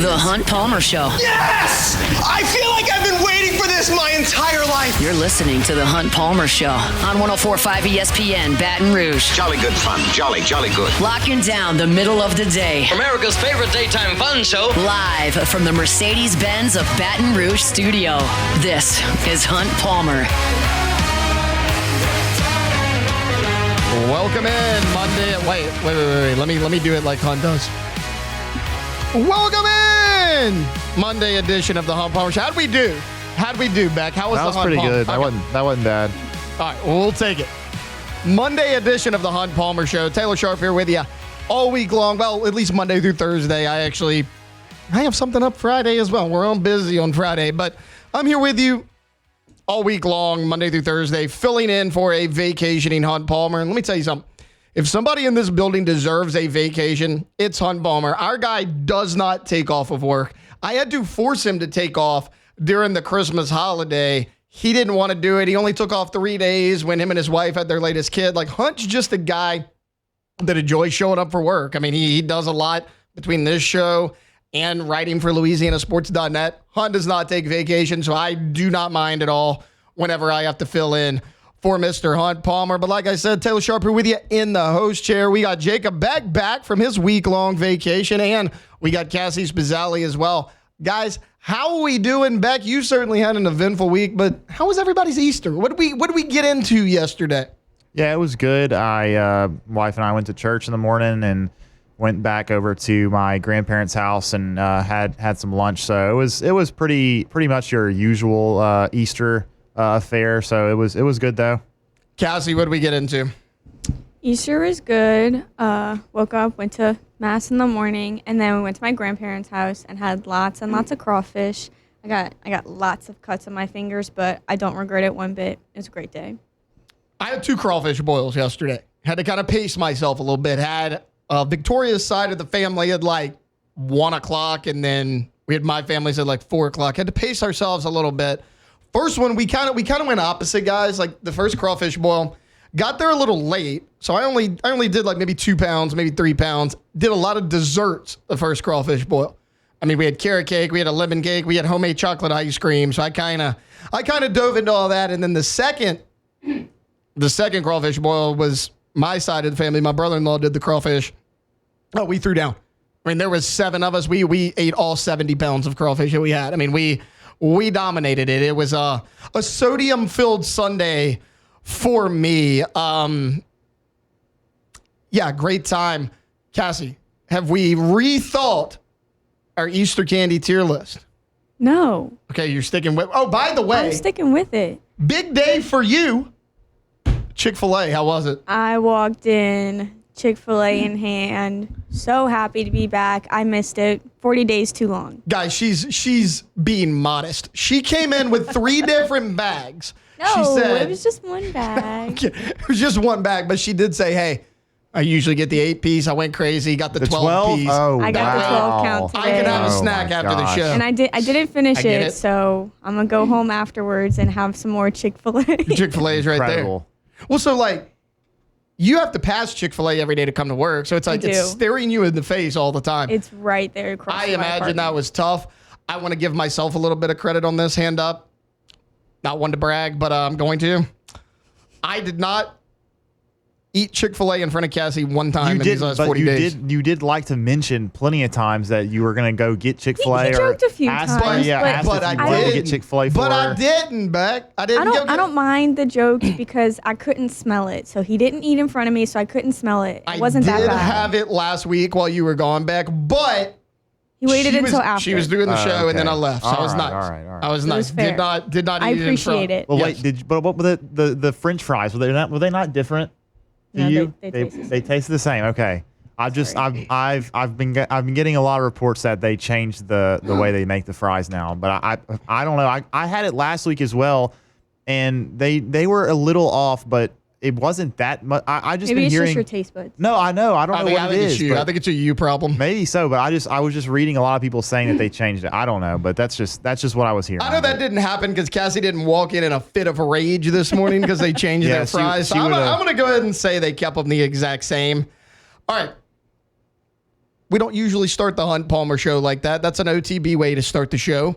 The Hunt Palmer Show. Yes! I feel like I've been waiting for this my entire life. You're listening to The Hunt Palmer Show on 104.5 ESPN, Baton Rouge. Jolly good fun. Jolly good. Locking down the middle of the day. America's favorite daytime fun show. Live from the Mercedes-Benz of Baton Rouge studio. This is Hunt Palmer. Welcome in Monday. Wait. Let me do it like Hunt does. Welcome in Monday edition of the Hunt Palmer Show. How'd we do, Beck? How was that the was Hunt pretty Palmer? good. That wasn't bad. All right, well, we'll take it. Monday edition of the Hunt Palmer Show. Taylor Sharp here with you all week long. Well, at least Monday through Thursday. I have something up Friday as well. We're on busy on Friday, but I'm here with you all week long, Monday through Thursday, filling in for a vacationing Hunt Palmer. And let me tell you something. If somebody in this building deserves a vacation, it's Hunt Palmer. Our guy does not take off of work. I had to force him to take off during the Christmas holiday. He didn't want to do it. He only took off 3 days when him and his wife had their latest kid. Like, Hunt's just a guy that enjoys showing up for work. I mean, he does a lot between this show and writing for LouisianaSports.net. Hunt does not take vacation, so I do not mind at all whenever I have to fill in for Mr. Hunt Palmer. But like I said, Taylor Sharp here with you in the host chair. We got Jacob Beck back from his week-long vacation, and we got Cassie Spazzali as well. Guys, how are we doing, Beck? You certainly had an eventful week, but how was everybody's Easter? What did we get into yesterday? Yeah, it was good. Wife and I went to church in the morning and went back over to my grandparents' house and had some lunch. So it was pretty much your usual Easter affair. So it was good though. Cassie, what did we get into? Easter was good. Woke up, went to mass in the morning, and then we went to my grandparents' house and had lots and lots of crawfish. I got lots of cuts on my fingers, but I don't regret it one bit. It was a great day. I had 2 crawfish boils yesterday. Had to kind of pace myself a little bit. Had Victoria's side of the family at like 1 o'clock, and then we had my family's at like 4 o'clock. Had to pace ourselves a little bit. First one, we kind of went opposite, guys. Like the first crawfish boil, got there a little late, so I only did like maybe 2 pounds, maybe 3 pounds. Did a lot of desserts the first crawfish boil. I mean, we had carrot cake, we had a lemon cake, we had homemade chocolate ice cream. So I kind of dove into all that, and then the second crawfish boil was my side of the family. My brother-in-law did the crawfish. Oh, we threw down. I mean, there was 7 of us. We ate all 70 pounds of crawfish that we had. I mean, we dominated it. It was a sodium-filled Sunday for me. Yeah, great time. Cassie, have we rethought our Easter candy tier list? No. Okay, you're sticking with. Oh, by the way, I'm sticking with it. big day for you. Chick-fil-A, how was it? I walked in, Chick-fil-A in hand. So happy to be back. I missed it. 40 days too long. Guys, she's being modest. She came in with 3 different bags. No, she said, it was just one bag. it was just one bag, but she did say, hey, I usually get the 8-piece. I went crazy, got the 12-piece. Oh, I got the 12 count today. I can have a snack my after the gosh. show. And I didn't finish get it, it. so I'm going to go home afterwards and have some more Chick-fil-A. Chick-fil-A is right Incredible. there. Well, so like, you have to pass Chick-fil-A every day to come to work. So it's like, it's staring you in the face all the time. It's right there across I from my imagine that apartment. was tough. I want to give myself a little bit of credit on this, hand up. Not one to brag, but I'm going to. I did not eat Chick-fil-A in front of Cassie one time in these last 40 days. You did like to mention plenty of times that you were going to go get Chick-fil-A. He joked a few times, asked but if you I wanted to didn't. get Chick-fil-A for But I her. didn't, Beck. I didn't. I don't mind the jokes because I couldn't smell it. So he didn't eat in front of me, so I couldn't smell it. It wasn't that I did bad. have it last week while you were gone, Beck, but He waited she until was, after. She was doing the show, and then I left. So I was nice. All right. I was It nice. was fair. Did not I eat it in front. appreciate it. Well, Yes. wait, but what were the French fries? Were they not different? To No, you? they taste the same. They taste the same. Okay. I've been getting a lot of reports that they changed the way they make the fries now, but I don't know. I had it last week as well, and they were a little off, but it wasn't that much. I just Maybe been it's hearing. just your taste buds. No, I know. I don't know what it it's is. you. but I think it's a you problem. maybe so, but I was just reading a lot of people saying that they changed it. I don't know, but that's just what I was hearing. I know that didn't happen because Cassie didn't walk in a fit of rage this morning because they changed Yeah, their fries. she So I'm would've- going to go ahead and say they kept them the exact same. All right. We don't usually start the Hunt Palmer show like that. That's an OTB way to start the show.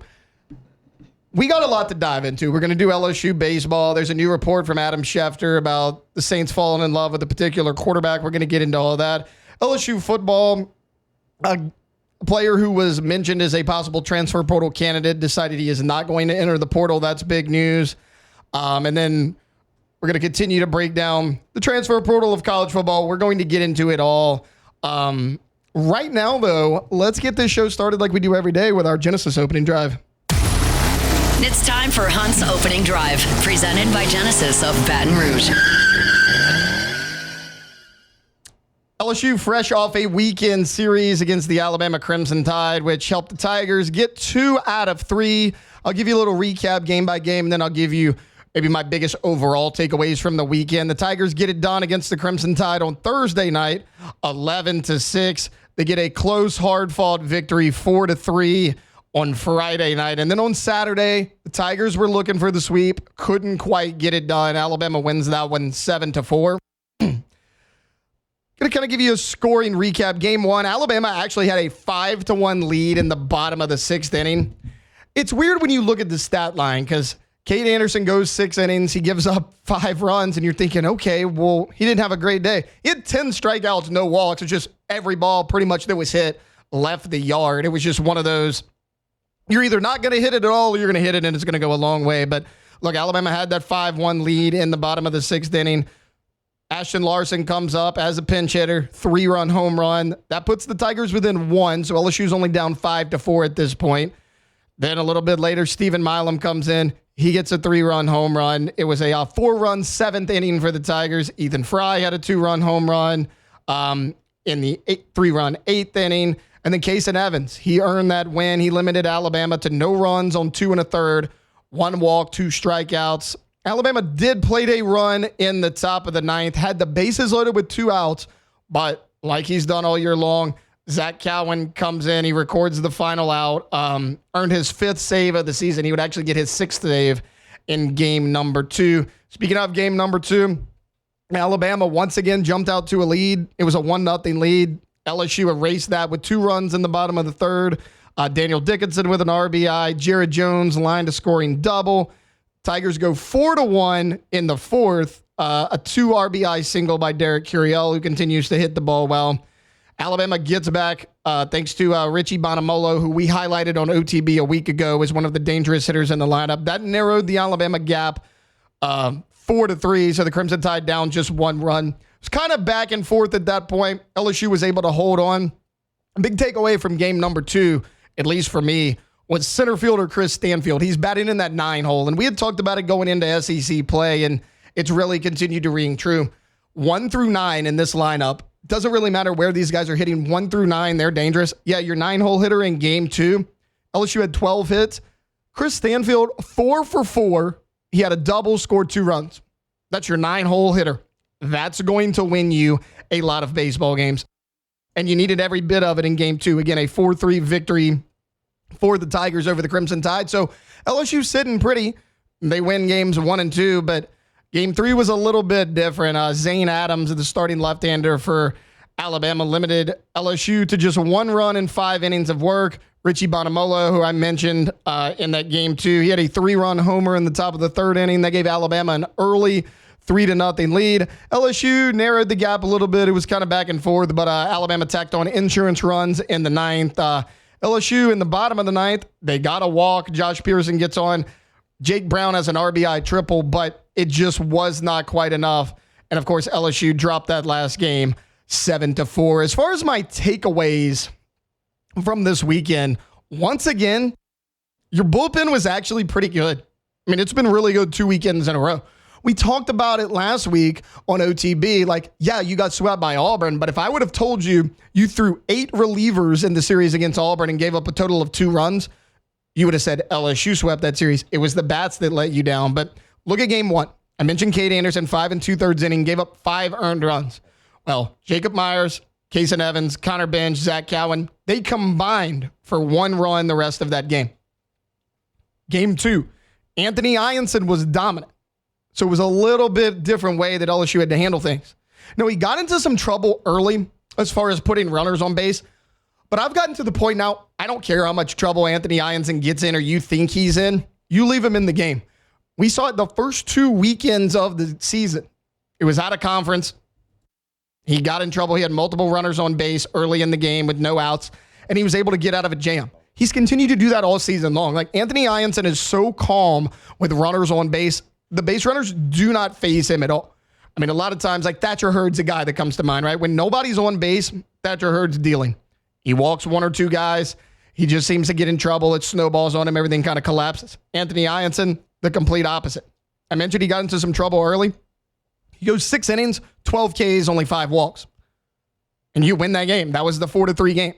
We got a lot to dive into. We're going to do LSU baseball. There's a new report from Adam Schefter about the Saints falling in love with a particular quarterback. We're going to get into all of that. LSU football, a player who was mentioned as a possible transfer portal candidate decided he is not going to enter the portal. That's big news. And then we're going to continue to break down the transfer portal of college football. We're going to get into it all. Right now, though, let's get this show started like we do every day with our Genesis opening drive. It's time for Hunt's Opening Drive, presented by Genesis of Baton Rouge. LSU fresh off a weekend series against the Alabama Crimson Tide, which helped the Tigers get 2 out of 3. I'll give you a little recap game by game, and then I'll give you maybe my biggest overall takeaways from the weekend. The Tigers get it done against the Crimson Tide on Thursday night, 11-6. They get a close, hard-fought victory, 4-3. On Friday night. And then on Saturday, the Tigers were looking for the sweep, couldn't quite get it done. Alabama wins that one 7-4. Gonna kind of give you a scoring recap. Game 1, Alabama actually had a 5-1 lead in the bottom of the 6th inning. It's weird when you look at the stat line because Cade Anderson goes 6 innings. He gives up 5 runs, and you're thinking, okay, well, he didn't have a great day. He had 10 strikeouts, no walks. It's just every ball pretty much that was hit left the yard. It was just one of those, you're either not going to hit it at all or you're going to hit it and it's going to go a long way. But look, Alabama had that 5-1 lead in the bottom of the 6th inning. Ashton Larson comes up as a pinch hitter, 3-run home run. That puts the Tigers within 1, so LSU's only down 5-4 at this point. Then a little bit later, Stephen Milam comes in. He gets a 3-run home run. It was a 4-run 7th inning for the Tigers. Ethan Fry had a 2-run home run in the 3-run 8th inning. And then Kason Evans, he earned that win. He limited Alabama to no runs on 2 1/3, 1 walk, 2 strikeouts. Alabama did plate a run in the top of the 9th, had the bases loaded with 2 outs, but like he's done all year long, Zach Cowan comes in. He records the final out, earned his 5th save of the season. He would actually get his 6th save in game number 2. Speaking of game number 2, Alabama once again jumped out to a lead. It was a 1-0 lead. LSU erased that with 2 runs in the bottom of the 3rd. Daniel Dickinson with an RBI. Jared Jones lined a scoring double. Tigers go 4-1 in the 4th. A 2 RBI single by Derek Curiel, who continues to hit the ball well. Alabama gets back thanks to Richie Bonamolo, who we highlighted on OTB a week ago as one of the dangerous hitters in the lineup. That narrowed the Alabama gap 4-3, so the Crimson Tide down just 1 run. It's kind of back and forth at that point. LSU was able to hold on. A big takeaway from game number 2, at least for me, was center fielder Chris Stanfield. He's batting in that 9 hole, and we had talked about it going into SEC play, and it's really continued to ring true. 1 through 9 in this lineup. Doesn't really matter where these guys are hitting. 1 through 9, they're dangerous. Yeah, your 9-hole hitter in game 2. LSU had 12 hits. Chris Stanfield, 4 for 4. He had a double, scored 2 runs. That's your 9-hole hitter. That's going to win you a lot of baseball games. And you needed every bit of it in game 2. Again, a 4-3 victory for the Tigers over the Crimson Tide. So LSU sitting pretty. They win games 1 and 2, but game 3 was a little bit different. Zane Adams, the starting left-hander for Alabama, limited LSU to just 1 run in 5 innings of work. Richie Bonamolo, who I mentioned in that game 2, he had a 3-run homer in the top of the 3rd inning. That gave Alabama an early 3-0 lead. LSU narrowed the gap a little bit. It was kind of back and forth, but Alabama tacked on insurance runs in the 9th. LSU in the bottom of the 9th, they got a walk. Josh Pearson gets on. Jake Brown has an RBI triple, but it just was not quite enough. And of course, LSU dropped that last game 7-4. As far as my takeaways from this weekend, once again, your bullpen was actually pretty good. I mean, it's been really good 2 weekends in a row. We talked about it last week on OTB. Like, yeah, you got swept by Auburn, but if I would have told you you threw 8 relievers in the series against Auburn and gave up a total of 2 runs, you would have said LSU swept that series. It was the bats that let you down. But look at game 1. I mentioned Cade Anderson, 5 2/3 inning, gave up 5 earned runs. Well, Jacob Myers, Kason Evans, Connor Bench, Zach Cowan, they combined for 1 run the rest of that game. Game 2, Anthony Ianson was dominant. So it was a little bit different way that LSU had to handle things. Now, he got into some trouble early as far as putting runners on base, But I've gotten to the point now, I don't care how much trouble Anthony Ianson gets in or you think he's in. You leave him in the game. We saw it the first 2 weekends of the season. It was out of conference. He got in trouble. He had multiple runners on base early in the game with no outs, and he was able to get out of a jam. He's continued to do that all season long. Like, Anthony Ianson is so calm with runners on base. The base runners do not faze him at all. I mean, a lot of times, like Thatcher Hurd's a guy that comes to mind, right? When nobody's on base, Thatcher Hurd's dealing. He walks 1 or 2 guys. He just seems to get in trouble. It snowballs on him. Everything kind of collapses. Anthony Ianson, the complete opposite. I mentioned he got into some trouble early. He goes 6 innings, 12 Ks, only 5 walks. And you win that game. That was the 4-3 game.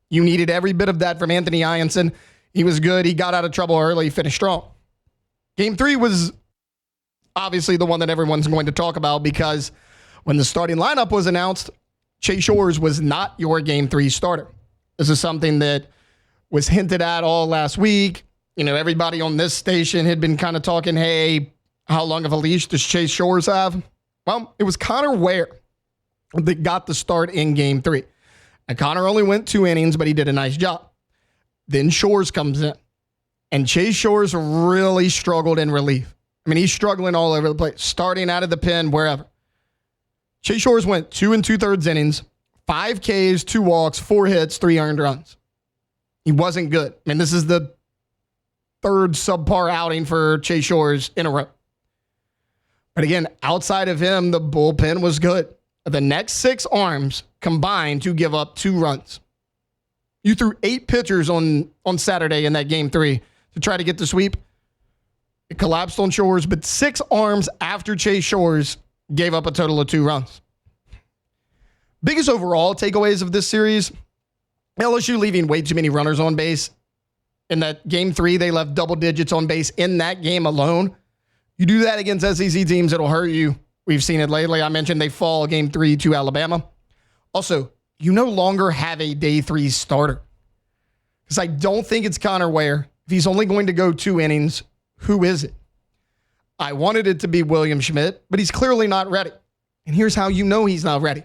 You needed every bit of that from Anthony Ianson. He was good. He got out of trouble early, finished strong. Game 3 was obviously the one that everyone's going to talk about because when the starting lineup was announced, Chase Shores was not your Game 3 starter. This is something that was hinted at all last week. You know, everybody on this station had been kind of talking, hey, how long of a leash does Chase Shores have? Well, it was Connor Ware that got the start in Game 3. And Connor only went 2 innings, but he did a nice job. Then Shores comes in. And Chase Shores really struggled in relief. I mean, he's struggling all over the place, starting out of the pen, wherever. Chase Shores went 2 2/3 innings, 5 Ks, 2 walks, 4 hits, 3 earned runs. He wasn't good. I mean, this is the 3rd subpar outing for Chase Shores in a row. But again, outside of him, the bullpen was good. The next 6 arms combined to give up 2 runs. You threw 8 pitchers on Saturday in that Game 3 to try to get the sweep. It collapsed on Shores, but 6 arms after Chase Shores gave up a total of 2 runs. Biggest overall takeaways of this series, LSU leaving way too many runners on base. In that Game 3, they left double digits on base in that game alone. You do that against SEC teams, it'll hurt you. We've seen it lately. I mentioned they fall Game 3 to Alabama. Also, you no longer have a Day 3 starter. Because I don't think it's Connor Ware. If he's only going to go 2 innings, who is it? I wanted it to be William Schmidt, but he's clearly not ready. And here's how you know he's not ready.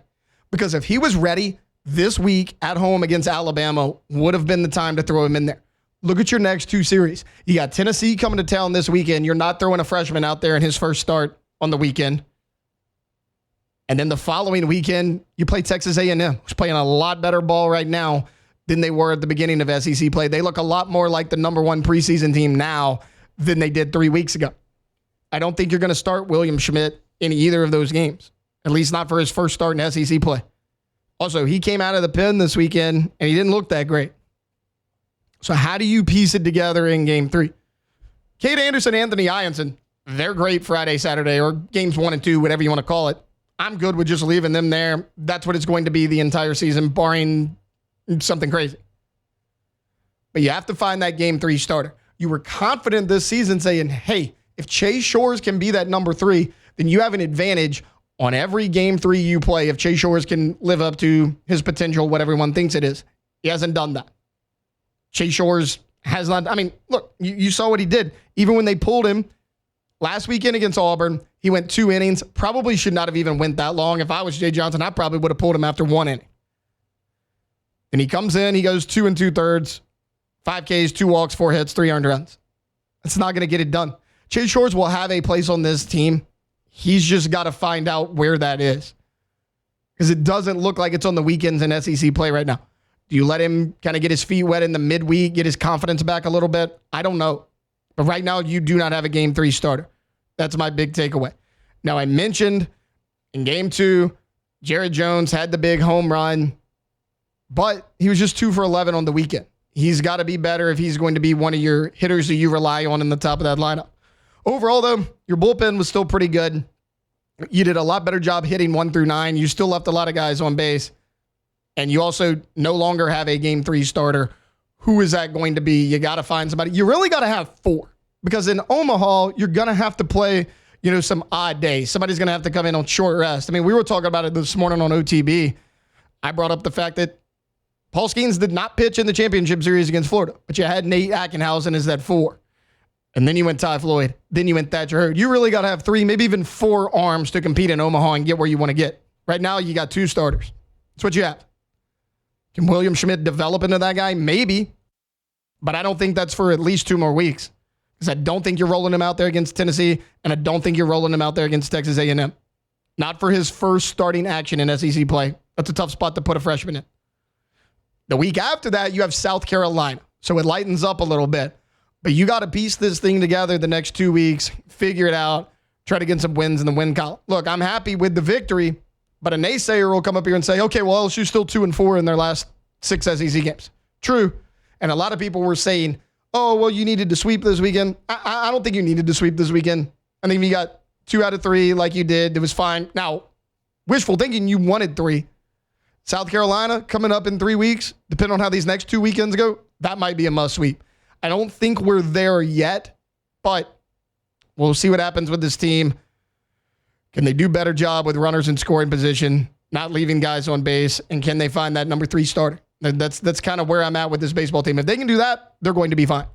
Because if he was ready, this week at home against Alabama would have been the time to throw him in there. Look at your next 2 series. You got Tennessee coming to town this weekend. You're not throwing a freshman out there in his first start on the weekend. And then the following weekend, you play Texas A&M, who's playing a lot better ball right now than they were at the beginning of SEC play. They look a lot more like the number 1 preseason team now than they did 3 weeks ago. I don't think you're going to start William Schmidt in either of those games, at least not for his first start in SEC play. Also, he came out of the pen this weekend, and he didn't look that great. So how do you piece it together in Game 3? Cade Anderson, Anthony Ianson, they're great Friday, Saturday, or Games 1 and 2, whatever you want to call it. I'm good with just leaving them there. That's what it's going to be the entire season, barring something crazy. But you have to find that Game 3 starter. You were confident this season saying, hey, if Chase Shores can be that number 3, then you have an advantage on every Game 3 you play if Chase Shores can live up to his potential, what everyone thinks it is. He hasn't done that. Chase Shores has not. I mean, look, you saw what he did. Even when they pulled him last weekend against Auburn, he went 2 innings. Probably should not have even went that long. If I was Jay Johnson, I probably would have pulled him after 1 inning. And he comes in, he goes 2 2/3, 5 Ks, 2 walks, 4 hits, 3 earned runs. That's not going to get it done. Chase Shores will have a place on this team. He's just got to find out where that is. Because it doesn't look like it's on the weekends in SEC play right now. Do you let him kind of get his feet wet in the midweek, get his confidence back a little bit? I don't know. But right now, you do not have a Game 3 starter. That's my big takeaway. Now, I mentioned in Game 2, Jared Jones had the big home run, but he was just 2 for 11 on the weekend. He's got to be better if he's going to be one of your hitters that you rely on in the top of that lineup. Overall, though, your bullpen was still pretty good. You did a lot better job hitting 1 through 9. You still left a lot of guys on base. And you also no longer have a Game 3 starter. Who is that going to be? You got to find somebody. You really got to have 4. Because in Omaha, you're going to have to play, some odd days. Somebody's going to have to come in on short rest. I mean, we were talking about it this morning on OTB. I brought up the fact that Paul Skeens did not pitch in the championship series against Florida. But you had Nate Ackenhausen as that 4. And then you went Ty Floyd. Then you went Thatcher Hurd. You really got to have 3, maybe even 4 arms to compete in Omaha and get where you want to get. Right now, you got 2 starters. That's what you have. Can William Schmidt develop into that guy? Maybe. But I don't think that's for at least 2 more weeks. Because I don't think you're rolling him out there against Tennessee, and I don't think you're rolling him out there against Texas A&M. Not for his first starting action in SEC play. That's a tough spot to put a freshman in. The week after that, you have South Carolina. So it lightens up a little bit. But you got to piece this thing together the next 2 weeks, figure it out, try to get some wins in the win column. Look, I'm happy with the victory, but a naysayer will come up here and say, okay, well, LSU's still 2-4 in their last 6 SEC games. True. And a lot of people were saying, oh, well, you needed to sweep this weekend. I don't think you needed to sweep this weekend. I think you got 2 out of 3 like you did. It was fine. Now, wishful thinking, you wanted 3. South Carolina coming up in 3 weeks, depending on how these next 2 weekends go, that might be a must sweep. I don't think we're there yet, but we'll see what happens with this team. Can they do a better job with runners in scoring position, not leaving guys on base, and can they find that number 3 starter? That's kind of where I'm at with this baseball team. If they can do that, they're going to be fine.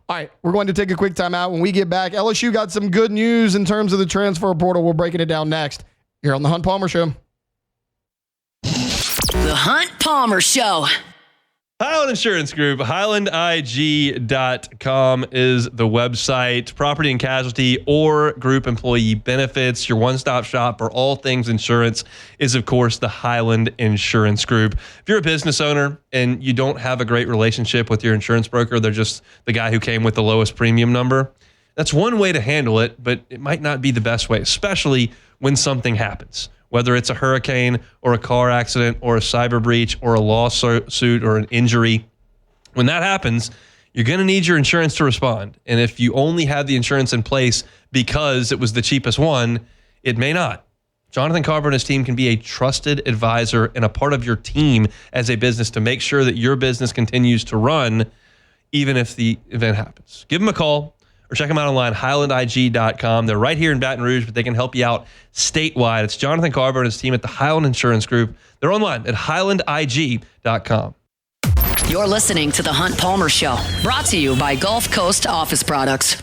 All right, we're going to take a quick timeout. When we get back, LSU got some good news in terms of the transfer portal. We're breaking it down next here on The Hunt Palmer Show. The Hunt Palmer Show. Highland Insurance Group, HighlandIG.com is the website. Property and casualty or group employee benefits. Your one-stop shop for all things insurance is, of course, the Highland Insurance Group. If you're a business owner and you don't have a great relationship with your insurance broker, they're just the guy who came with the lowest premium number. That's one way to handle it, but it might not be the best way, especially when something happens. Whether it's a hurricane or a car accident or a cyber breach or a lawsuit or an injury. When that happens, you're going to need your insurance to respond. And if you only have the insurance in place because it was the cheapest one, it may not. Jonathan Carver and his team can be a trusted advisor and a part of your team as a business to make sure that your business continues to run even if the event happens. Give them a call. Or check them out online, HighlandIG.com. They're right here in Baton Rouge, but they can help you out statewide. It's Jonathan Carver and his team at the Highland Insurance Group. They're online at HighlandIG.com. You're listening to The Hunt Palmer Show, brought to you by Gulf Coast Office Products.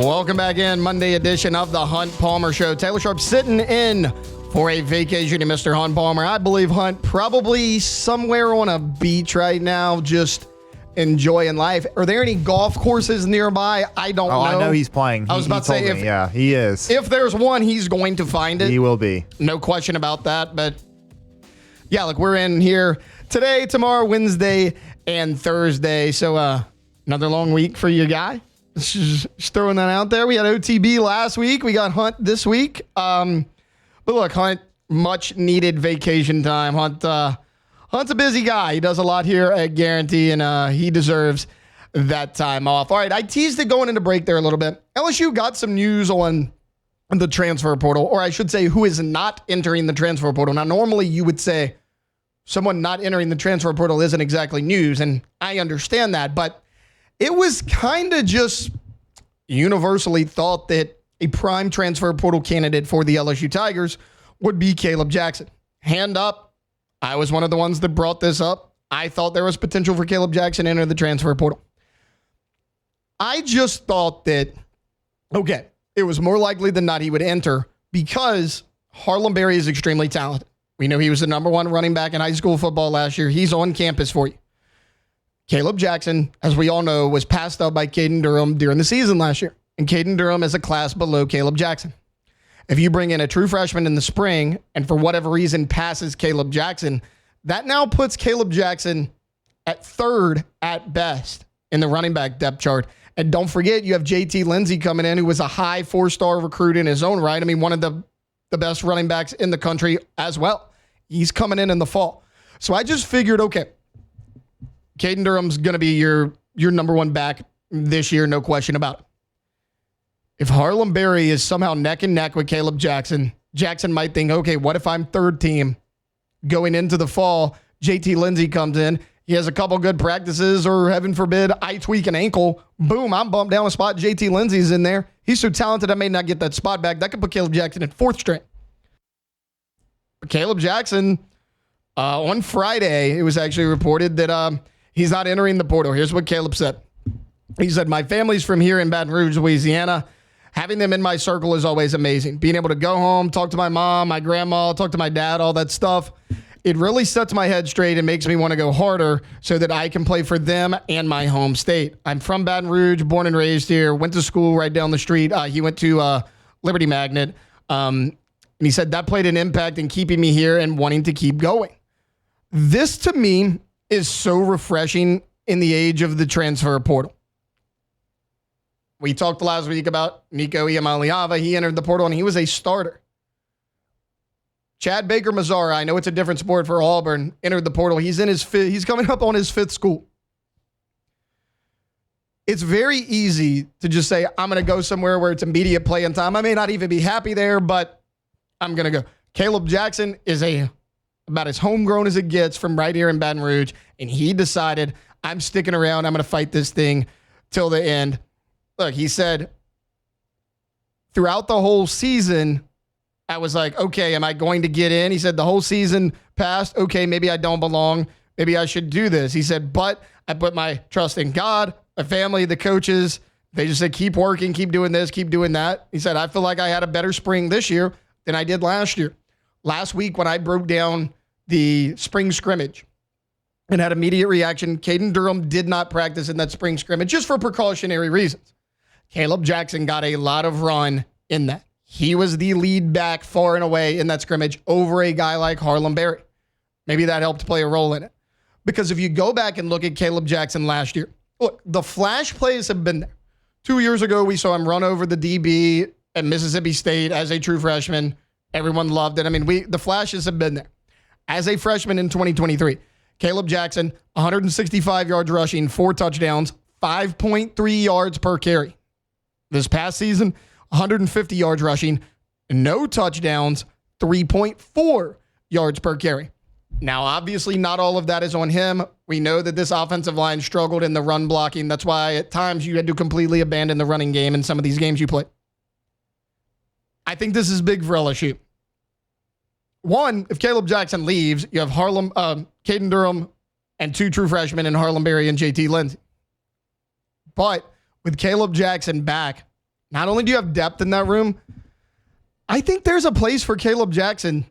Welcome back in, Monday edition of the Hunt Palmer Show. Taylor Sharp sitting in for a vacation to Mr. Hunt Palmer. I believe Hunt probably somewhere on a beach right now, just enjoying life. Are there any golf courses nearby? I don't know. I know he's playing. I was about to say, yeah, he is. If there's one, he's going to find it. He will be. No question about that. But yeah, look, we're in here today, tomorrow, Wednesday, and Thursday. So another long week for you guy. Just throwing that out there. We had OTB last week. We got Hunt this week. But look, Hunt, much needed vacation time. Hunt's a busy guy. He does a lot here at Guarantee, and he deserves that time off. All right, I teased it going into break there a little bit. LSU got some news on the transfer portal, or I should say who is not entering the transfer portal. Now, normally you would say someone not entering the transfer portal isn't exactly news, and I understand that, but it was kind of just universally thought that a prime transfer portal candidate for the LSU Tigers would be Kaleb Jackson. Hand up, I was one of the ones that brought this up. I thought there was potential for Kaleb Jackson to enter the transfer portal. I just thought that, okay, it was more likely than not he would enter because Harlem Berry is extremely talented. We know he was the number 1 running back in high school football last year. He's on campus for you. Kaleb Jackson, as we all know, was passed up by Caden Durham during the season last year. And Caden Durham is a class below Kaleb Jackson. If you bring in a true freshman in the spring and for whatever reason passes Kaleb Jackson, that now puts Kaleb Jackson at 3rd at best in the running back depth chart. And don't forget, you have JT Lindsey coming in, who was a high 4-star recruit in his own right. I mean, one of the best running backs in the country as well. He's coming in the fall. So I just figured, okay, Caden Durham's going to be your number 1 back this year, no question about it. If Harlem Berry is somehow neck and neck with Kaleb Jackson, Jackson might think, okay, what if I'm 3rd team going into the fall? JT Lindsey comes in. He has a couple good practices, or heaven forbid, I tweak an ankle. Boom, I'm bumped down a spot. JT Lindsey's in there. He's so talented, I may not get that spot back. That could put Kaleb Jackson at 4th string. But Kaleb Jackson, On Friday, it was actually reported that he's not entering the portal. Here's what Kaleb said. He said, my family's from here in Baton Rouge, Louisiana. Having them in my circle is always amazing. Being able to go home, talk to my mom, my grandma, talk to my dad, all that stuff. It really sets my head straight and makes me want to go harder so that I can play for them and my home state. I'm from Baton Rouge, born and raised here, went to school right down the street. He went to Liberty Magnet. And he said that played an impact in keeping me here and wanting to keep going. This, to me, is so refreshing in the age of the transfer portal. We talked last week about Nico Iamaleava. He entered the portal, and he was a starter. Chad Baker-Mazara, I know it's a different sport for Auburn, entered the portal. He's coming up on his fifth school. It's very easy to just say, I'm going to go somewhere where it's immediate playing time. I may not even be happy there, but I'm going to go. Kaleb Jackson is about as homegrown as it gets from right here in Baton Rouge, and he decided, I'm sticking around. I'm going to fight this thing till the end. Look, he said, throughout the whole season, I was like, okay, am I going to get in? He said, the whole season passed. Okay, maybe I don't belong. Maybe I should do this. He said, but I put my trust in God, my family, the coaches. They just said, keep working, keep doing this, keep doing that. He said, I feel like I had a better spring this year than I did last year. Last week when I broke down the spring scrimmage and had immediate reaction, Caden Durham did not practice in that spring scrimmage just for precautionary reasons. Kaleb Jackson got a lot of run in that. He was the lead back far and away in that scrimmage over a guy like Harlem Berry. Maybe that helped play a role in it. Because if you go back and look at Kaleb Jackson last year, look, the flash plays have been there. 2 years ago, we saw him run over the DB at Mississippi State as a true freshman. Everyone loved it. I mean, the flashes have been there. As a freshman in 2023, Kaleb Jackson, 165 yards rushing, 4 touchdowns, 5.3 yards per carry. This past season, 150 yards rushing, no touchdowns, 3.4 yards per carry. Now, obviously, not all of that is on him. We know that this offensive line struggled in the run blocking. That's why at times you had to completely abandon the running game in some of these games you play. I think this is big for LSU. One, if Kaleb Jackson leaves, you have Caden Durham and 2 true freshmen in Harlem Berry and JT Lindsey. But with Kaleb Jackson back, not only do you have depth in that room, I think there's a place for Kaleb Jackson.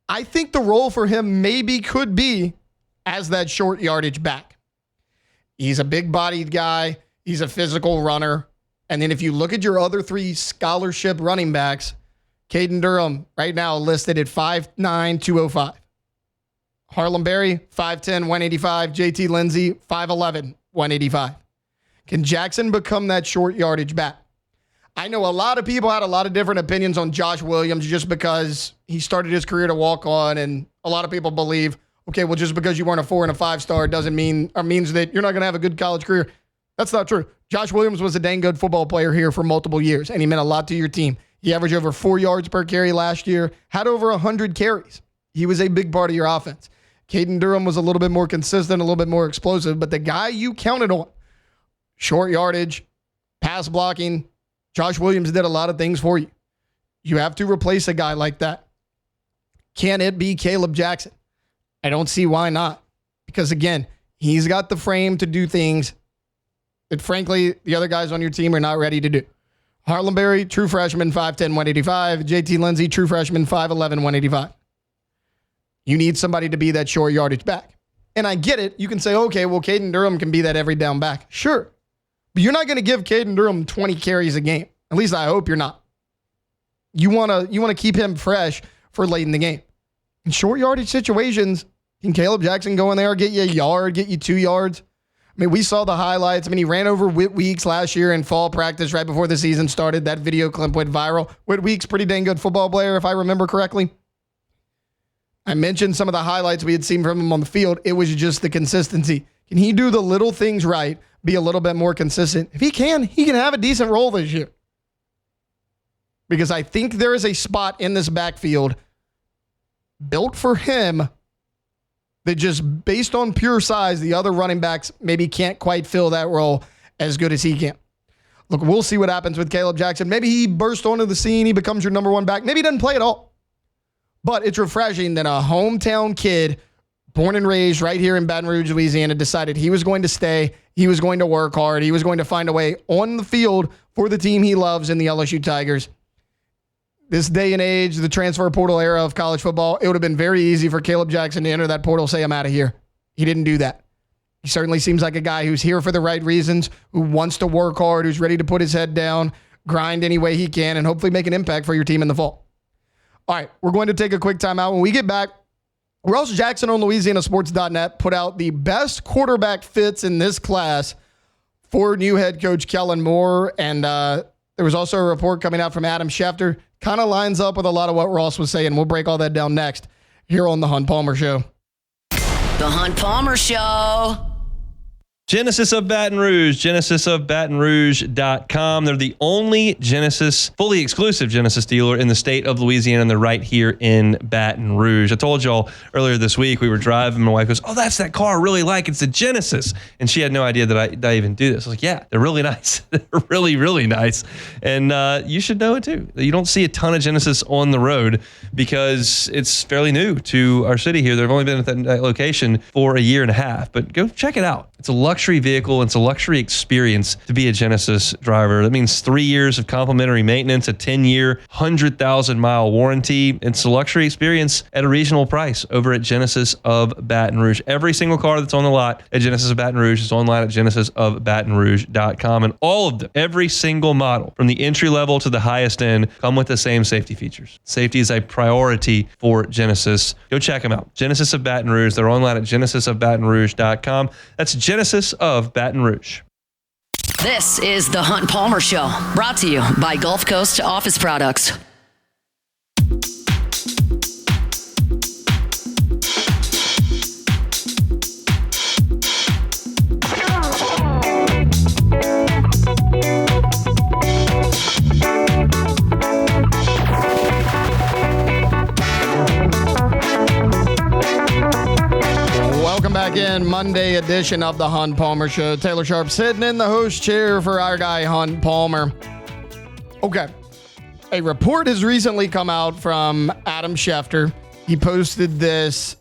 I think the role for him maybe could be as that short yardage back. He's a big-bodied guy. He's a physical runner. And then if you look at your other 3 scholarship running backs, Caden Durham right now listed at 5'9", 205. Harlem Berry, 5'10", 185. JT Lindsey, 5'11", 185. Can Jackson become that short yardage back? I know a lot of people had a lot of different opinions on Josh Williams just because he started his career to walk on, and a lot of people believe, okay, well, just because you weren't a 4 and a 5-star doesn't mean or means that you're not going to have a good college career. That's not true. Josh Williams was a dang good football player here for multiple years, and he meant a lot to your team. He averaged over 4 yards per carry last year, had over 100 carries. He was a big part of your offense. Caden Durham was a little bit more consistent, a little bit more explosive, but the guy you counted on, short yardage, pass blocking, Josh Williams did a lot of things for you. You have to replace a guy like that. Can it be Kaleb Jackson? I don't see why not. Because again, he's got the frame to do things that frankly, the other guys on your team are not ready to do. Harlem Berry, true freshman, 5'10", 185. JT Lindsey, true freshman, 5'11", 185. You need somebody to be that short yardage back. And I get it. You can say, okay, well, Caden Durham can be that every down back. Sure. But you're not going to give Caden Durham 20 carries a game. At least I hope you're not. You want to keep him fresh for late in the game. In short yardage situations, can Kaleb Jackson go in there, get you a yard, get you 2 yards? I mean, we saw the highlights. I mean, he ran over Whit Weeks last year in fall practice right before the season started. That video clip went viral. Whit Weeks, pretty dang good football player, if I remember correctly. I mentioned some of the highlights we had seen from him on the field. It was just the consistency. Can he do the little things right, be a little bit more consistent? If he can have a decent role this year. Because I think there is a spot in this backfield built for him that just based on pure size, the other running backs maybe can't quite fill that role as good as he can. Look, we'll see what happens with Kaleb Jackson. Maybe he bursts onto the scene. He becomes your number 1 back. Maybe he doesn't play at all. But it's refreshing that a hometown kid, born and raised right here in Baton Rouge, Louisiana, decided he was going to stay, he was going to work hard, he was going to find a way on the field for the team he loves in the LSU Tigers. This day and age, the transfer portal era of college football, it would have been very easy for Kaleb Jackson to enter that portal, say, I'm out of here. He didn't do that. He certainly seems like a guy who's here for the right reasons, who wants to work hard, who's ready to put his head down, grind any way he can, and hopefully make an impact for your team in the fall. All right, we're going to take a quick timeout. When we get back, Ross Jackson on LouisianaSports.net put out the best quarterback fits in this class for new head coach Kellen Moore, and there was also a report coming out from Adam Schefter. Kind of lines up with a lot of what Ross was saying. We'll break all that down next here on The Hunt Palmer Show. The Hunt Palmer Show. Genesis of Baton Rouge, genesisofbatonrouge.com. They're the only fully exclusive Genesis dealer in the state of Louisiana, and they're right here in Baton Rouge. I told y'all earlier this week, we were driving, my wife goes, oh, that's that car I really like. It's a Genesis. And she had no idea that I even do this. I was like, yeah, they're really nice. They're really, really nice. And you should know it too. You don't see a ton of Genesis on the road because it's fairly new to our city here. They've only been at that location for a year and a half, but go check it out. It's a luxury vehicle. It's a luxury experience to be a Genesis driver. That means 3 years of complimentary maintenance, a 10-year, 100,000-mile warranty. It's a luxury experience at a reasonable price over at Genesis of Baton Rouge. Every single car that's on the lot at Genesis of Baton Rouge is online at genesisofbatonrouge.com. And all of them, every single model, from the entry level to the highest end, come with the same safety features. Safety is a priority for Genesis. Go check them out. Genesis of Baton Rouge. They're online at genesisofbatonrouge.com. That's Genesis of Baton Rouge. This is the Hunt Palmer Show, brought to you by Gulf Coast Office Products. Welcome back in, Monday edition of the Hunt Palmer Show. Taylor Sharp sitting in the host chair for our guy, Hunt Palmer. Okay. A report has recently come out from Adam Schefter. He posted this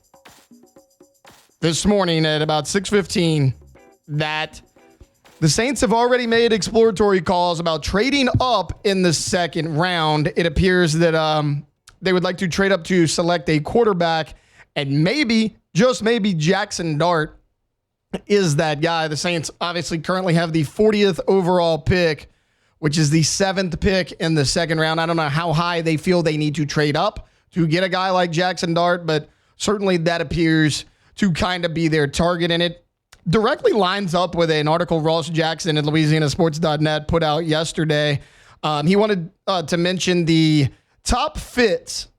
morning at about 6:15 that the Saints have already made exploratory calls about trading up in the second round. It appears that they would like to trade up to select a quarterback, and maybe, just maybe, Jackson Dart is that guy. The Saints obviously currently have the 40th overall pick, which is the 7th pick in the second round. I don't know how high they feel they need to trade up to get a guy like Jackson Dart, but certainly that appears to kind of be their target, and it directly lines up with an article Ross Jackson at LouisianaSports.net put out yesterday. He wanted to mention the top fits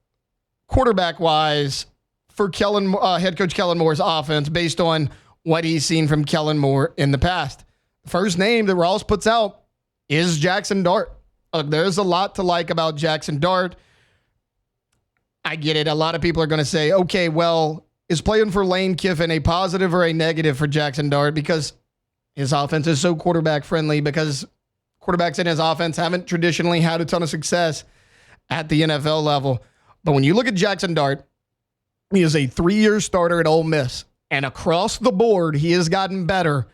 quarterback-wise for head coach Kellen Moore's offense based on what he's seen from Kellen Moore in the past. The first name that Ross puts out is Jackson Dart. There's a lot to like about Jackson Dart. I get it. A lot of people are going to say, okay, well, is playing for Lane Kiffin a positive or a negative for Jackson Dart? Because his offense is so quarterback friendly, because quarterbacks in his offense haven't traditionally had a ton of success at the NFL level. But when you look at Jackson Dart, he is a 3-year starter at Ole Miss. And across the board, he has gotten better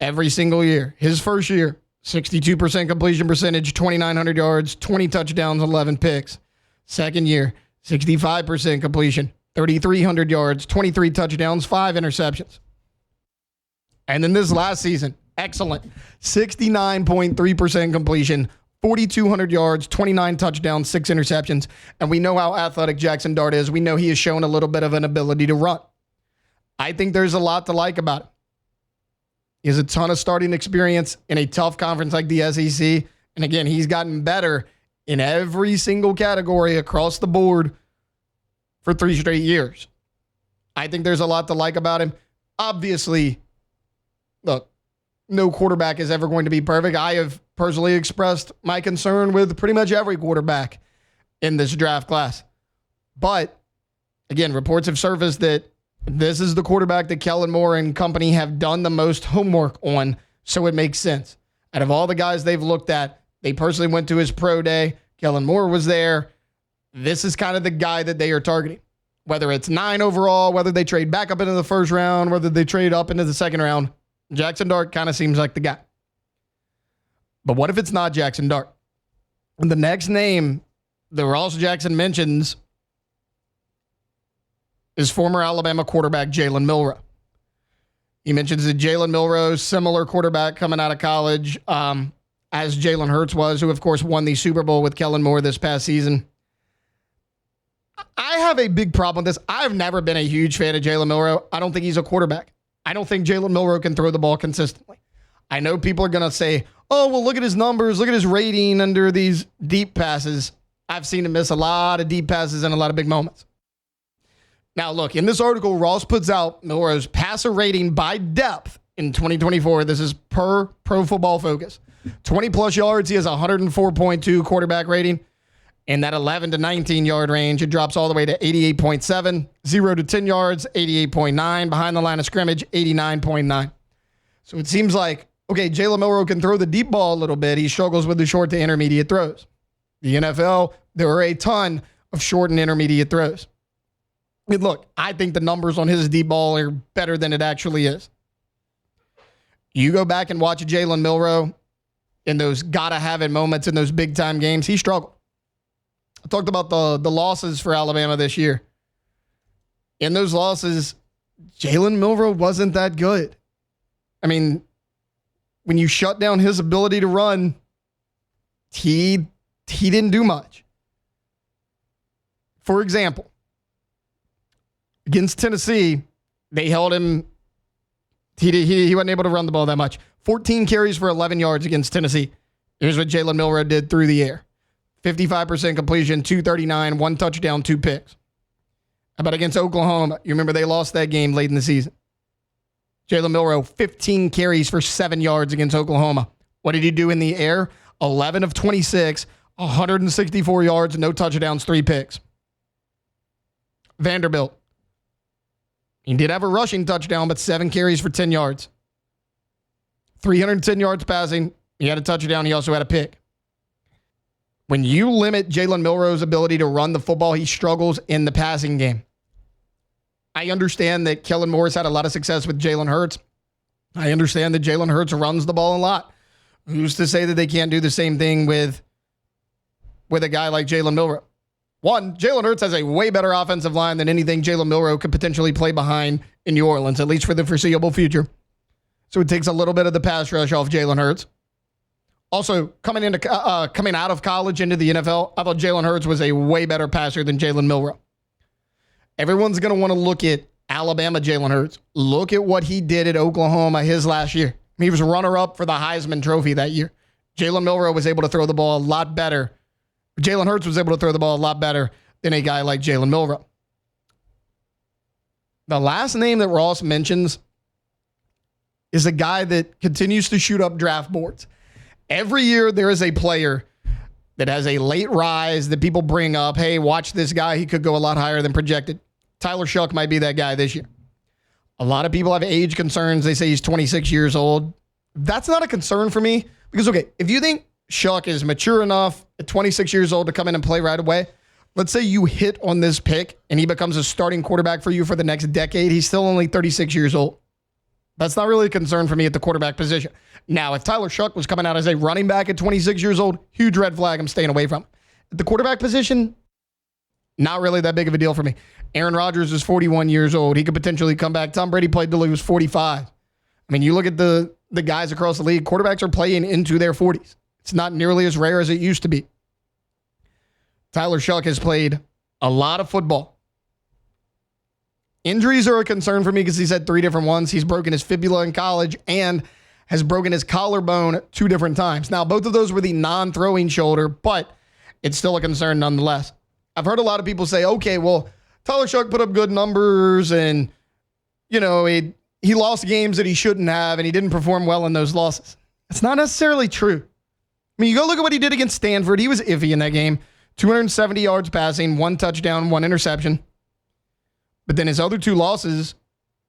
every single year. His first year, 62% completion percentage, 2,900 yards, 20 touchdowns, 11 picks. Second year, 65% completion, 3,300 yards, 23 touchdowns, 5 interceptions. And then this last season, excellent. 69.3% completion, 4,200 yards, 29 touchdowns, 6 interceptions. And we know how athletic Jackson Dart is. We know he has shown a little bit of an ability to run. I think there's a lot to like about him. He has a ton of starting experience in a tough conference like the SEC. And again, he's gotten better in every single category across the board for 3 straight years. I think there's a lot to like about him. Obviously, look, no quarterback is ever going to be perfect. I have personally expressed my concern with pretty much every quarterback in this draft class. But again, reports have surfaced that this is the quarterback that Kellen Moore and company have done the most homework on, so it makes sense. Out of all the guys they've looked at, they personally went to his pro day. Kellen Moore was there. this is kind of the guy that they are targeting. Whether it's 9 overall, whether they trade back up into the first round, whether they trade up into the second round, Jackson Dart kind of seems like the guy. But what if it's not Jackson Dart? And the next name that Ross Jackson mentions is former Alabama quarterback Jalen Milroe. He mentions that Jalen Milroe, similar quarterback coming out of college, as Jalen Hurts was, who, of course, won the Super Bowl with Kellen Moore this past season. I have a big problem with this. I've never been a huge fan of Jalen Milroe. I don't think he's a quarterback. I don't think Jalen Milroe can throw the ball consistently. I know people are going to say, oh, well, look at his numbers. Look at his rating under these deep passes. I've seen him miss a lot of deep passes and a lot of big moments. Now, look, in this article, Ross puts out Milroe's passer rating by depth in 2024. This is per Pro Football Focus. 20-plus yards, he has a 104.2 quarterback rating. In that 11 to 19 yard range, it drops all the way to 88.7. 0 to 10 yards, 88.9. Behind the line of scrimmage, 89.9. So it seems like, okay, Jalen Milroe can throw the deep ball a little bit. He struggles with the short to intermediate throws. The NFL, there are a ton of short and intermediate throws. I mean, look, I think the numbers on his deep ball are better than it actually is. You go back and watch Jalen Milroe in those gotta-have-it moments in those big-time games, he struggled. I talked about the losses for Alabama this year. In those losses, Jalen Milroe wasn't that good. I mean, when you shut down his ability to run, he didn't do much. For example, against Tennessee, they held him. He wasn't able to run the ball that much. 14 carries for 11 yards against Tennessee. Here's what Jalen Milroe did through the air. 55% completion, 239, 1 touchdown, 2 picks. How about against Oklahoma? You remember they lost that game late in the season. Jalen Milroe, 15 carries for 7 yards against Oklahoma. What did he do in the air? 11 of 26, 164 yards, no touchdowns, 3 picks. Vanderbilt. He did have a rushing touchdown, but 7 carries for 10 yards. 310 yards passing. He had a touchdown. He also had a pick. When you limit Jalen Milroe's ability to run the football, he struggles in the passing game. I understand that Kellen Moore's had a lot of success with Jalen Hurts. I understand that Jalen Hurts runs the ball a lot. Who's to say that they can't do the same thing with a guy like Jalen Milroe? One, Jalen Hurts has a way better offensive line than anything Jalen Milroe could potentially play behind in New Orleans, at least for the foreseeable future. So it takes a little bit of the pass rush off Jalen Hurts. Also, coming out of college into the NFL, I thought Jalen Hurts was a way better passer than Jalen Milroe. Everyone's going to want to look at Alabama Jalen Hurts. Look at what he did at Oklahoma his last year. He was runner-up for the Heisman Trophy that year. Jalen Milroe was able to throw the ball a lot better. Jalen Hurts was able to throw the ball a lot better than a guy like Jalen Milroe. The last name that Ross mentions is a guy that continues to shoot up draft boards. Every year there is a player that has a late rise that people bring up. Hey, watch this guy. He could go a lot higher than projected. Tyler Shuck might be that guy this year. A lot of people have age concerns. They say he's 26 years old. That's not a concern for me because, okay, if you think Shuck is mature enough at 26 years old to come in and play right away, let's say you hit on this pick and he becomes a starting quarterback for you for the next decade. He's still only 36 years old. That's not really a concern for me at the quarterback position. Now, if Tyler Shuck was coming out as a running back at 26 years old, huge red flag I'm staying away from. At the quarterback position, not really that big of a deal for me. Aaron Rodgers is 41 years old. He could potentially come back. Tom Brady played till he was 45. I mean, you look at the guys across the league, quarterbacks are playing into their 40s. It's not nearly as rare as it used to be. Tyler Shuck has played a lot of football. Injuries are a concern for me because he's had 3 different ones. He's broken his fibula in college and has broken his collarbone 2 different times. Now, both of those were the non-throwing shoulder, but it's still a concern nonetheless. I've heard a lot of people say, okay, well, Tyler Shuck put up good numbers and, you know, he lost games that he shouldn't have and he didn't perform well in those losses. It's not necessarily true. I mean, you go look at what he did against Stanford. He was iffy in that game. 270 yards passing, 1 touchdown, 1 interception. But then his other 2 losses,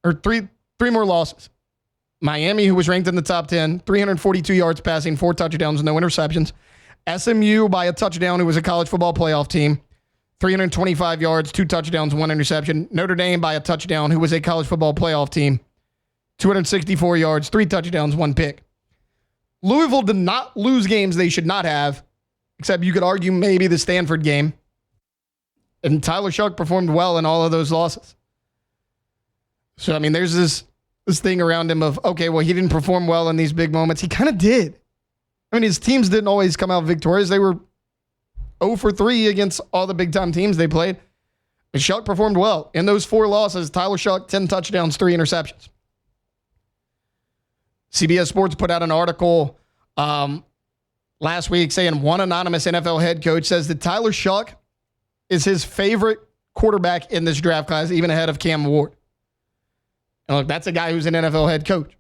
or three more losses. Miami, who was ranked in the top 10, 342 yards passing, 4 touchdowns, no interceptions. SMU by a touchdown, who was a college football playoff team. 325 yards, 2 touchdowns, 1 interception. Notre Dame by a touchdown, who was a college football playoff team, 264 yards, 3 touchdowns, 1 pick. Louisville did not lose games they should not have, except you could argue maybe the Stanford game. And Tyler Shuck performed well in all of those losses. So, I mean, there's this thing around him of, okay, well, he didn't perform well in these big moments. He kind of did. I mean, his teams didn't always come out victorious. They were 0 for 3 against all the big-time teams they played. But Shuck performed well. In those 4 losses, Tyler Shuck, 10 touchdowns, 3 interceptions. CBS Sports put out an article last week saying one anonymous NFL head coach says that Tyler Shuck is his favorite quarterback in this draft class, even ahead of Cam Ward. And look, that's a guy who's an NFL head coach.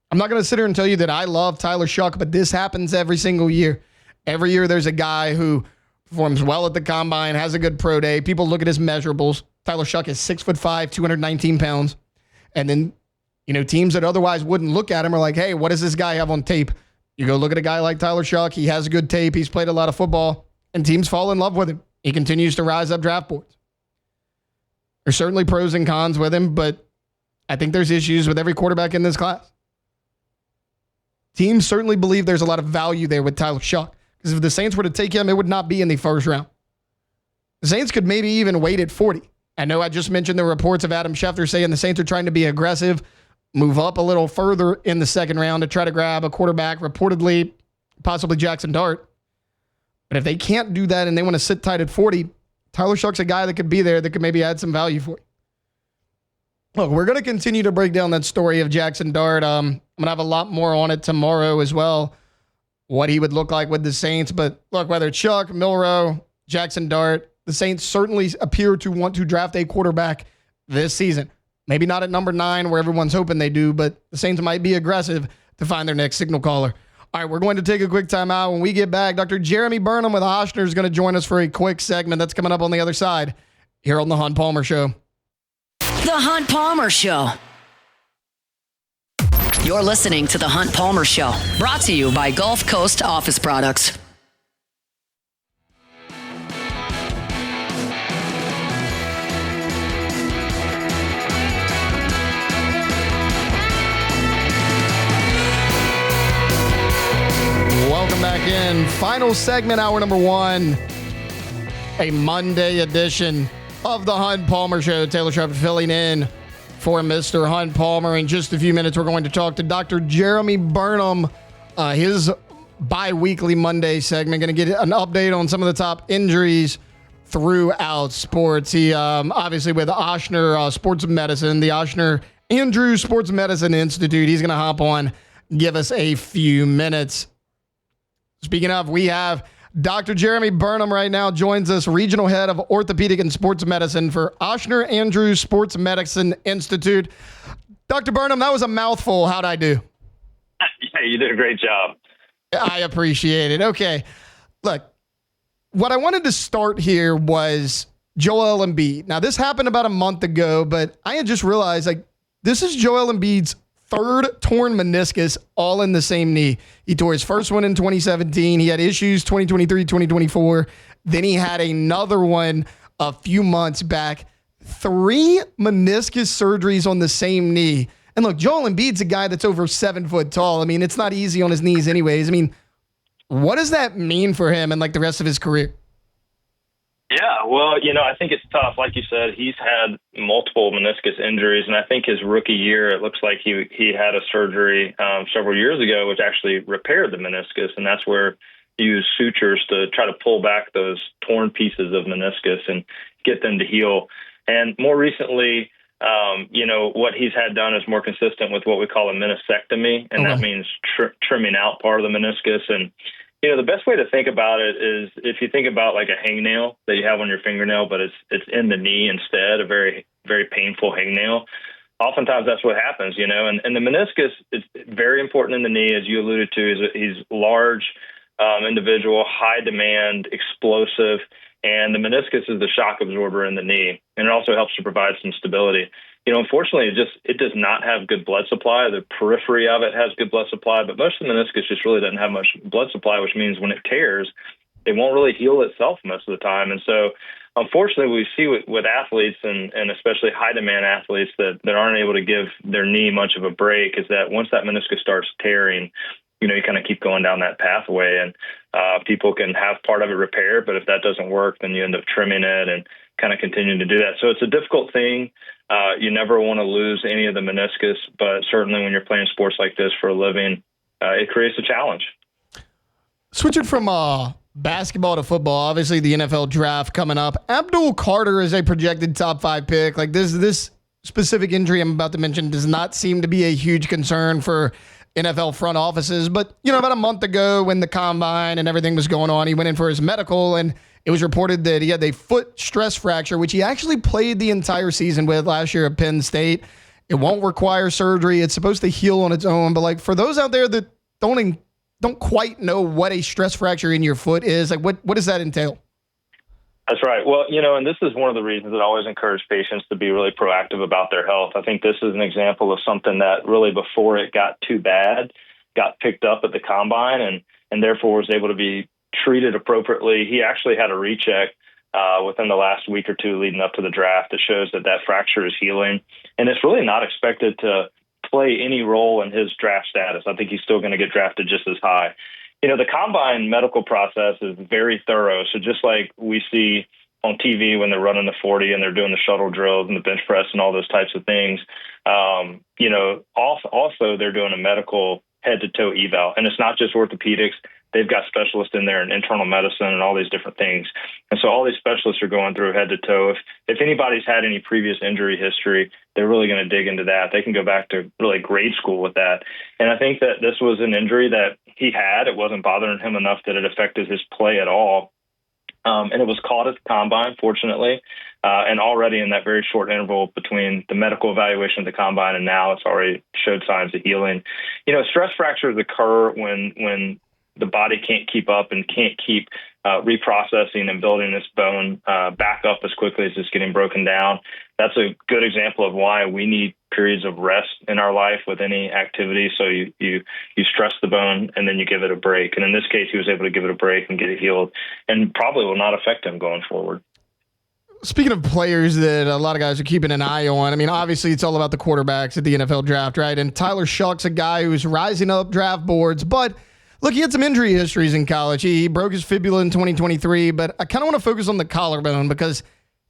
I'm not going to sit here and tell you that I love Tyler Shuck, but this happens every single year. Every year there's a guy who performs well at the combine, has a good pro day. People look at his measurables. Tyler Shuck is 6'5", 219 pounds. And then, teams that otherwise wouldn't look at him are like, hey, what does this guy have on tape? You go look at a guy like Tyler Shuck. He has good tape. He's played a lot of football, and teams fall in love with him. He continues to rise up draft boards. There's certainly pros and cons with him, but I think there's issues with every quarterback in this class. Teams certainly believe there's a lot of value there with Tyler Shuck, because if the Saints were to take him, it would not be in the first round. The Saints could maybe even wait at 40. I know I just mentioned the reports of Adam Schefter saying the Saints are trying to be aggressive, move up a little further in the second round to try to grab a quarterback, reportedly, possibly Jackson Dart. But if they can't do that and they want to sit tight at 40, Tyler Shuck's a guy that could be there that could maybe add some value for you. Look, we're going to continue to break down that story of Jackson Dart. I'm going to have a lot more on it tomorrow as well, what he would look like with the Saints. But look, whether it's Shuck, Milroe, Jackson Dart, the Saints certainly appear to want to draft a quarterback this season. Maybe not at number 9 where everyone's hoping they do, but the Saints might be aggressive to find their next signal caller. All right, we're going to take a quick timeout. When we get back, Dr. Jeremy Burnham with Ochsner is going to join us for a quick segment that's coming up on the other side here on The Hunt Palmer Show. The Hunt Palmer Show. You're listening to The Hunt Palmer Show, brought to you by Gulf Coast Office Products. Welcome back in. Final segment, hour number 1. A Monday edition of the Hunt Palmer Show. Taylor Sharp filling in for Mr. Hunt Palmer. In just a few minutes, we're going to talk to Dr. Jeremy Burnham, his bi-weekly Monday segment. Going to get an update on some of the top injuries throughout sports. He obviously with Ochsner Sports Medicine, the Ochsner Andrew Sports Medicine Institute. He's going to hop on, give us a few minutes. Speaking of, we have Dr. Jeremy Burnham right now joins us, Regional Head of Orthopedic and Sports Medicine for Ochsner Andrews Sports Medicine Institute. Dr. Burnham, that was a mouthful. How'd I do? Yeah, you did a great job. I appreciate it. Okay. Look, what I wanted to start here was Joel Embiid. Now, this happened about a month ago, but I had just realized, this is Joel Embiid's 3rd torn meniscus all in the same knee. He tore his first one in 2017. He had issues 2023, 2024. Then he had another one a few months back. 3 meniscus surgeries on the same knee. And look, Joel Embiid's a guy that's over 7 foot tall. I mean, it's not easy on his knees anyways. I mean, what does that mean for him and the rest of his career? Yeah, well, I think it's tough. Like you said, he's had multiple meniscus injuries, and I think his rookie year, it looks like he had a surgery several years ago, which actually repaired the meniscus, and that's where he used sutures to try to pull back those torn pieces of meniscus and get them to heal. And more recently, what he's had done is more consistent with what we call a meniscectomy, and that means trimming out part of the meniscus. And the best way to think about it is if you think about like a hangnail that you have on your fingernail, but it's in the knee instead, a very, very painful hangnail. Oftentimes that's what happens, and the meniscus is very important in the knee, as you alluded to. He's large individual, high demand, explosive, and the meniscus is the shock absorber in the knee, and it also helps to provide some stability. Unfortunately, it does not have good blood supply. The periphery of it has good blood supply, but most of the meniscus just really doesn't have much blood supply, which means when it tears, it won't really heal itself most of the time. And so, unfortunately, we see with athletes and especially high demand athletes that aren't able to give their knee much of a break is that once that meniscus starts tearing, you kind of keep going down that pathway, and people can have part of it repaired, but if that doesn't work, then you end up trimming it and kind of continuing to do that. So it's a difficult thing. You never want to lose any of the meniscus, but certainly when you're playing sports like this for a living, it creates a challenge. Switching from basketball to football, obviously the NFL draft coming up. Abdul Carter is a projected top 5 pick. Like this specific injury I'm about to mention does not seem to be a huge concern for NFL front offices. But, about a month ago when the combine and everything was going on, he went in for his medical, and it was reported that he had a foot stress fracture, which he actually played the entire season with last year at Penn State. It won't require surgery. It's supposed to heal on its own. But for those out there that don't quite know what a stress fracture in your foot is, what does that entail? That's right. Well, and this is one of the reasons that I always encourage patients to be really proactive about their health. I think this is an example of something that really before it got too bad, got picked up at the combine and therefore was able to be treated appropriately. He actually had a recheck within the last week or two leading up to the draft that shows that fracture is healing. And it's really not expected to play any role in his draft status. I think he's still going to get drafted just as high. The combine medical process is very thorough. So just like we see on TV when they're running the 40 and they're doing the shuttle drills and the bench press and all those types of things, also they're doing a medical head-to-toe eval. And it's not just orthopedics. They've got specialists in there in internal medicine and all these different things. And so all these specialists are going through head to toe. If anybody's had any previous injury history, they're really going to dig into that. They can go back to really grade school with that. And I think that this was an injury that he had. It wasn't bothering him enough that it affected his play at all. And it was caught at the combine, fortunately. And already in that very short interval between the medical evaluation of the combine and now, it's already showed signs of healing. Stress fractures occur when the body can't keep up and can't keep reprocessing and building this bone back up as quickly as it's getting broken down. That's a good example of why we need periods of rest in our life with any activity. So you stress the bone and then you give it a break. And in this case, he was able to give it a break and get it healed, and probably will not affect him going forward. Speaking of players that a lot of guys are keeping an eye on, obviously it's all about the quarterbacks at the NFL draft, right? And Tyler Shuck's a guy who's rising up draft boards, but look, he had some injury histories in college. He broke his fibula in 2023, but I kind of want to focus on the collarbone because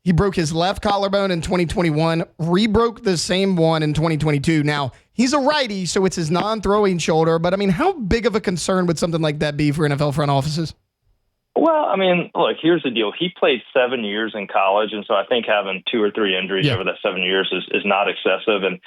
he broke his left collarbone in 2021, re-broke the same one in 2022. Now, he's a righty, so it's his non-throwing shoulder, but how big of a concern would something like that be for NFL front offices? Well, look, here's the deal. He played 7 years in college, and so I think having 2 or 3 injuries over that 7 years is not excessive. And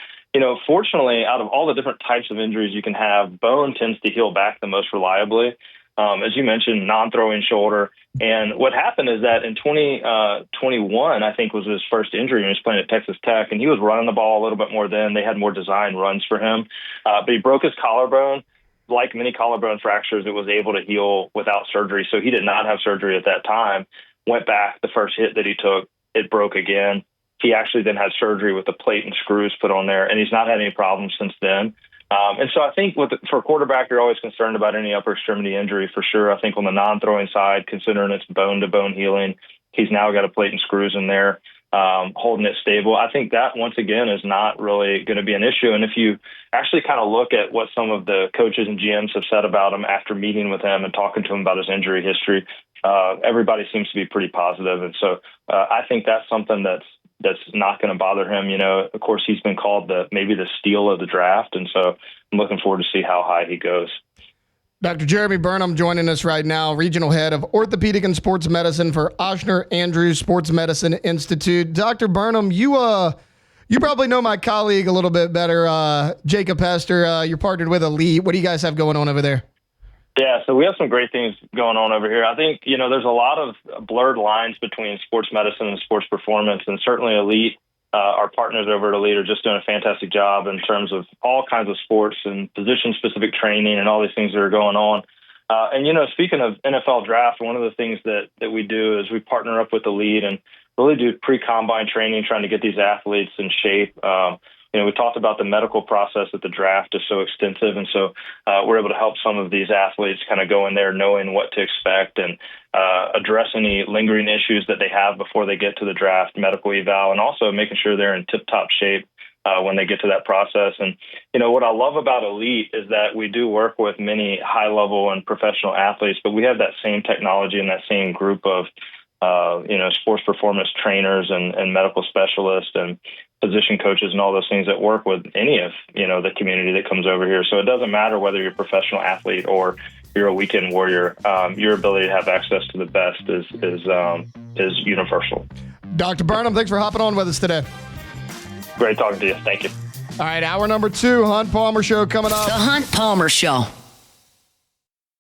fortunately, out of all the different types of injuries you can have, bone tends to heal back the most reliably. As you mentioned, non-throwing shoulder. And what happened is that in 2021, I think was his first injury when he was playing at Texas Tech, and he was running the ball a little bit more then. They had more design runs for him. But he broke his collarbone. Like many collarbone fractures, it was able to heal without surgery. So he did not have surgery at that time. Went back, the first hit that he took, it broke again. He actually then had surgery with the plate and screws put on there, and he's not had any problems since then. And so I think for a quarterback, you're always concerned about any upper extremity injury for sure. I think on the non-throwing side, considering it's bone-to-bone healing, he's now got a plate and screws in there, holding it stable. I think that, once again, is not really going to be an issue. And if you actually kind of look at what some of the coaches and GMs have said about him after meeting with him and talking to him about his injury history, everybody seems to be pretty positive. And so I think that's something that's not going to bother him. Of course, he's been called maybe the steal of the draft. And so I'm looking forward to see how high he goes. Dr. Jeremy Burnham joining us right now, Regional Head of Orthopedic and Sports Medicine for Ochsner Andrews Sports Medicine Institute. Dr. Burnham, you probably know my colleague a little bit better, Jacob Hester. You're partnered with Elite. What do you guys have going on over there? Yeah, so we have some great things going on over here. I think, there's a lot of blurred lines between sports medicine and sports performance, and certainly Elite, our partners over at Elite, are just doing a fantastic job in terms of all kinds of sports and position-specific training and all these things that are going on. And speaking of NFL draft, one of the things that we do is we partner up with Elite and really do pre-combine training, trying to get these athletes in shape. we talked about the medical process at the draft is so extensive. And so we're able to help some of these athletes kind of go in there knowing what to expect and address any lingering issues that they have before they get to the draft medical eval, and also making sure they're in tip-top shape when they get to that process. And, what I love about Elite is that we do work with many high-level and professional athletes, but we have that same technology and that same group of, sports performance trainers and medical specialists and position coaches and all those things that work with any of, the community that comes over here. So it doesn't matter whether you're a professional athlete or you're a weekend warrior. Your ability to have access to the best is universal. Dr. Burnham, thanks for hopping on with us today. Great talking to you. Thank you. All right, hour number 2, Hunt Palmer Show coming up. The Hunt Palmer Show.